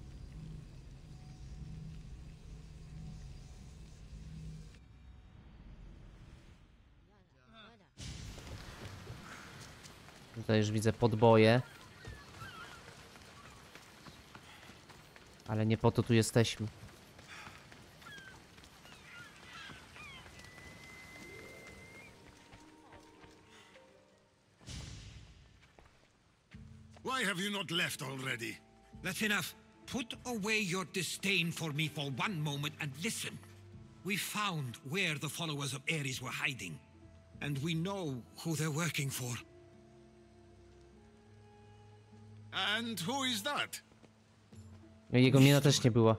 Tutaj już widzę podboje. Ale nie po to tu jesteśmy. Why have you not left already? That's enough. Put away your disdain for me for one moment and listen. We found where the followers of Ares were hiding. And we know who they're working for. And who is that? Jego mina też nie była.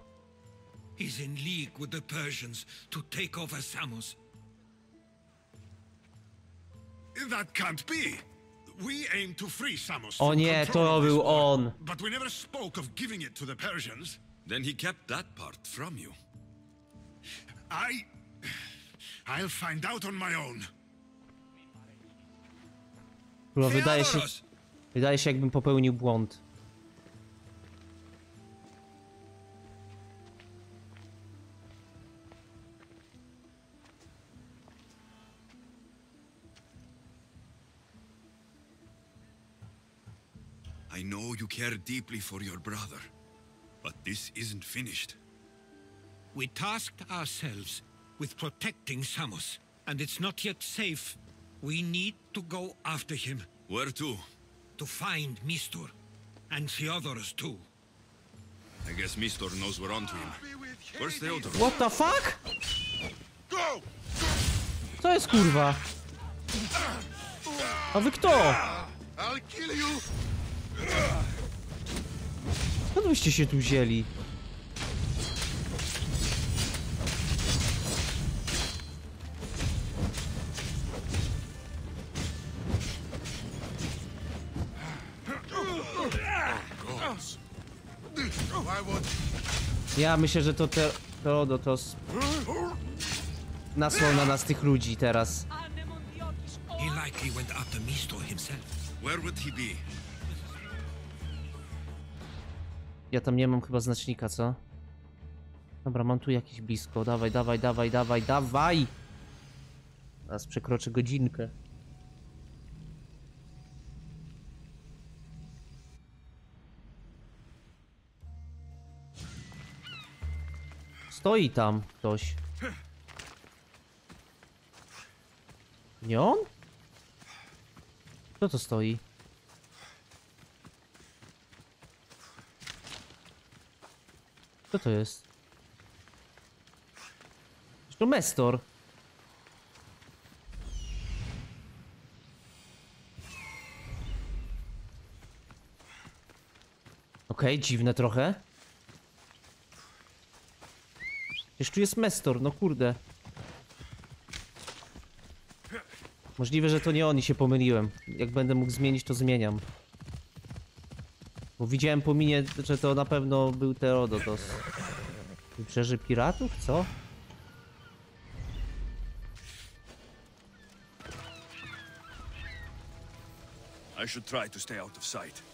He's in league with the Persians to take over Samos. That can't be. We aim to free Samos. O from nie, control to of this był war, on. But we never spoke of giving it to the Persians. Then he kept that part from you. I'll find out on my own. Kurwa, wydaje się jakbym popełnił błąd. I know you care deeply for your brother, but this isn't finished. We tasked ourselves with protecting Samos, and it's not yet safe. We need to go after him. Where to? To find Mistor, and the others too. I guess Mistor knows we're onto him. Where's the other? What the fuck? Go! Co jest kurwa? A wy kto? I'll kill you! Skąd byście się tu wzięli? Ja myślę, że to Teodotos nasłał na nas tych ludzi teraz. He likely went after Mistor himself. Where would he be? Ja tam nie mam chyba znacznika, co? Dobra, mam tu jakiś blisko. Dawaj, dawaj, dawaj, dawaj, dawaj! Teraz przekroczę godzinkę. Stoi tam ktoś. Nie on? Kto to stoi? Co to jest? To Mestor. Okej, dziwne trochę. Przecież tu jest Mestor, no kurde. Możliwe, że to nie on i się pomyliłem. Jak będę mógł zmienić, to zmieniam. Bo widziałem po minie, że to na pewno był Teodotos. Wybrzeże piratów? Co? I should try to stay out of sight.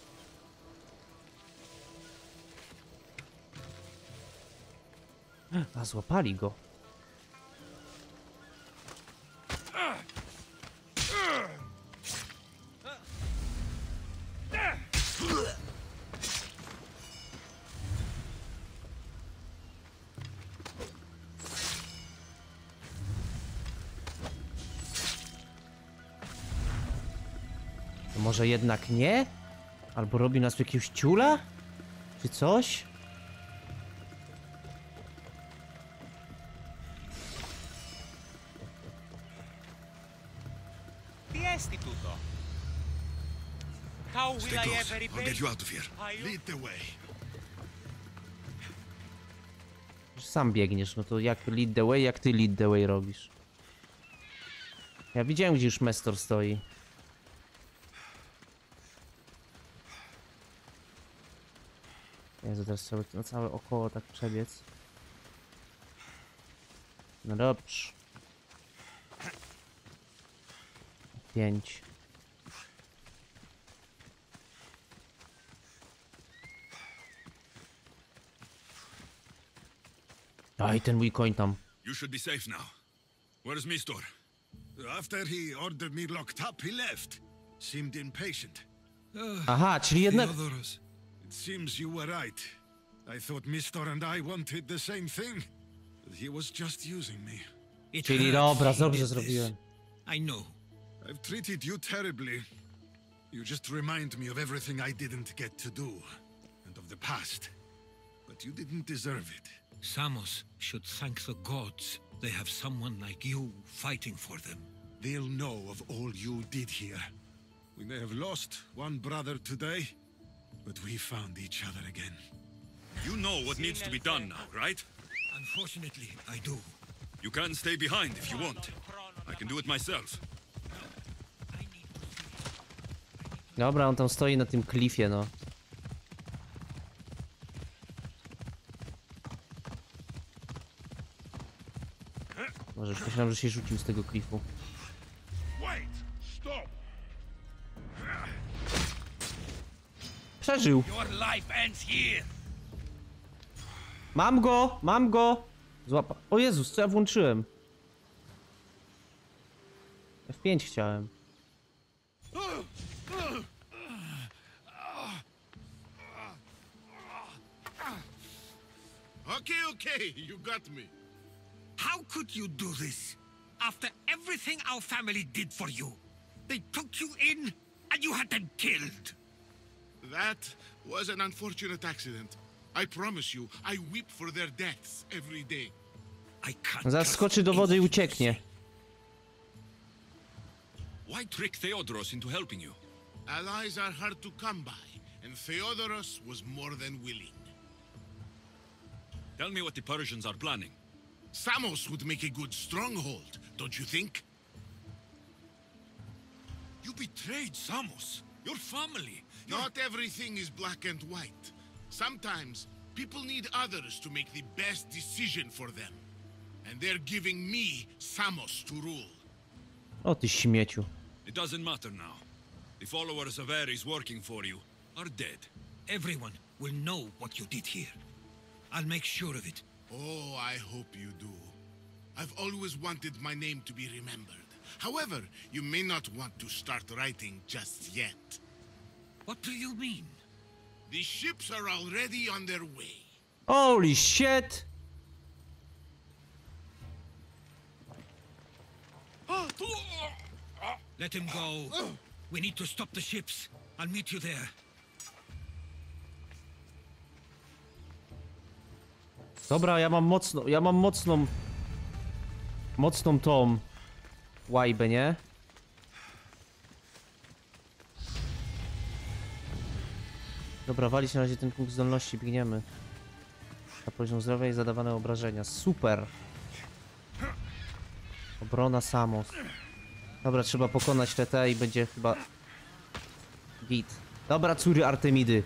A, złapali go. To może jednak nie? Albo robi nas w jakiegoś ciula? Czy coś? How will Stay I close. ever I'll repay? get you out of here. Lead the way. Sam biegniesz, no to jak lead the way, jak ty lead the way robisz? Ja widziałem, gdzie już Mestor stoi. Jezu, teraz na całe około tak przebiec. No dobrze. 5. Daj ten mój koń tam. You should be safe now. Where's Mistor? After he ordered me locked up, he left. Seemed impatient. Aha, czyli jednak... Theodorus. It seems you were right. I thought Mistor and I wanted the same thing. He was just using me. It Czyli hurts dobra, he dobrze did zrobiłem. this. I know. I've treated you terribly. You just remind me of everything I didn't get to do. And of the past. But you didn't deserve it. Samos should thank the gods they have someone like you fighting for them. They'll know of all you did here. We may have lost one brother today, but we found each other again. You know what needs to be done now, right? Unfortunately, I do. You can stay behind if you want. I can do it myself. Dobra, on tam stoi na tym klifie, no. Może już myślałem, że się rzucił z tego klifu. Wait! Stop! Przeżył! Your life ends here. Mam go! Mam go! Złapa... O Jezus, co ja włączyłem? F5 chciałem. Okay, you got me. How could you do this? After everything our family did for you. They took you in, and you had them killed. That was an unfortunate accident. I promise you, I weep for their deaths every day. I can't Zaraz skoczy do wody i ucieknie. Why trick Theodoros into helping you? Allies are hard to come by, and Theodoros was more than willing. Tell me what the Persians are planning. Samos would make a good stronghold, don't you think? You betrayed Samos, your family. Not everything is black and white. Sometimes people need others to make the best decision for them. And they're giving me Samos to rule. O ty śmieciu. It doesn't matter now. The followers of Ares working for you are dead. Everyone will know what you did here. I'll make sure of it. Oh, I hope you do. I've always wanted my name to be remembered. However, you may not want to start writing just yet. What do you mean? The ships are already on their way. Holy shit! Let him go. We need to stop the ships. I'll meet you there. Dobra, ja mam mocną tą łajbę, nie? Dobra, walić na razie ten punkt zdolności, biegniemy. Na poziom zdrowia i zadawane obrażenia. Super! Obrona Samos. Dobra, trzeba pokonać TT i będzie chyba... git. Dobra, córy Artemidy.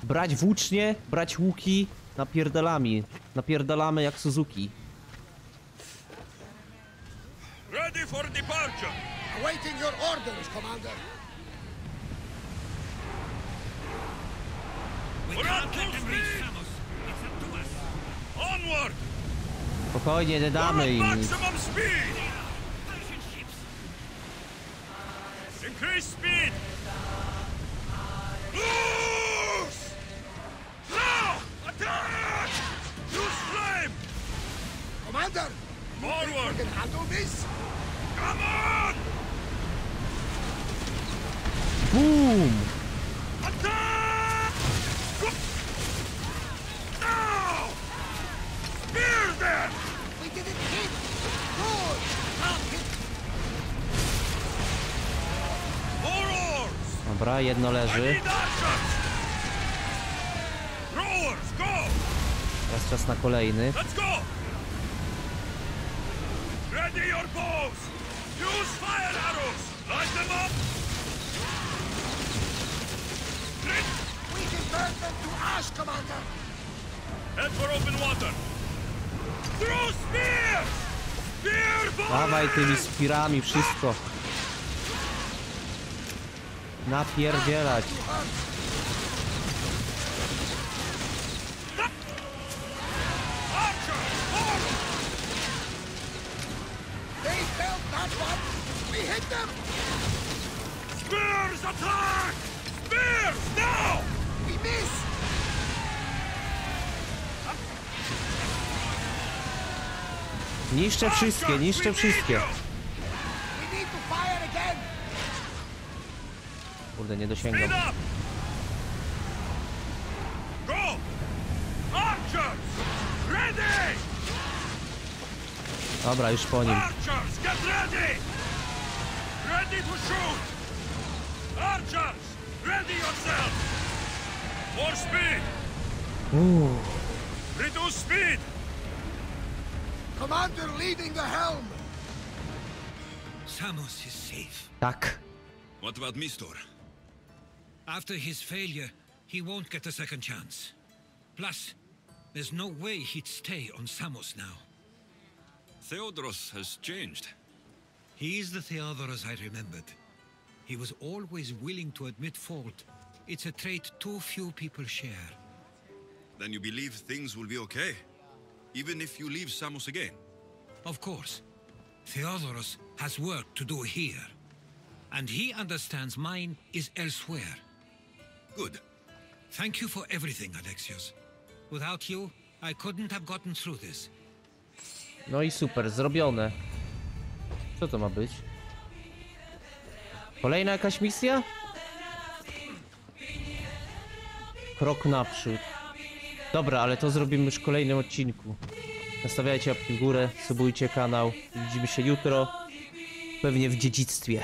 Brać włócznie, brać łuki, napierdalamy. Napierdalamy jak Suzuki. Ready for departure! Awaiting your orders, Commander. We can't let them reach Samos. It's up to us. Onward! Spokojnie, nie damy im nic. Maximum speed! Persian ships. Increase speed! Loose! Now! Attack! Use flame! Commander, Forward! you can handle this? Come on! Boom! Attack! Go! Now! Spear them! We didn't hit. Good. Now hit. More oars! Dobra, jedno I leży. need archers! Rowers, go! Teraz czas na kolejny. Let's go! Ready your bows! Use fire arrows! Light them up! We can burn them to ash, Commander. Head for open water! Throw spears! Spear fire! Dawaj tymi spirami wszystko. Napierdzielać. Archer! Forward! They felt that one. We hit them. Spears attack! Spears now! We missed. Niszczę wszystkie, niszczę wszystkie. We need to fire again. Kurde, nie Speed dosięgam. up! Go! Archers! Ready! Dobra, już po nim. Archers, get ready! Ready to shoot! Archers, ready yourself! More speed! Reduce speed! Commander leading the helm. Samos is safe. Tak. What about Mistor? After his failure, he won't get a second chance. Plus, there's no way he'd stay on Samos now. Theodoros has changed. He's the Theodoros I remembered. He was always willing to admit fault. It's a trait too few people share. Then you believe things will be okay? Even if you leave Samos again? Of course. Theodoros has work to do here. And he understands mine is elsewhere. Good. Thank you for everything, Alexios. Without you, I couldn't have gotten through this. No i super, zrobione. Co to ma być? Kolejna jakaś misja? Krok naprzód. Dobra, ale to zrobimy już w kolejnym odcinku. Nastawiajcie łapki w górę, subujcie kanał. Widzimy się jutro. Pewnie w dziedzictwie.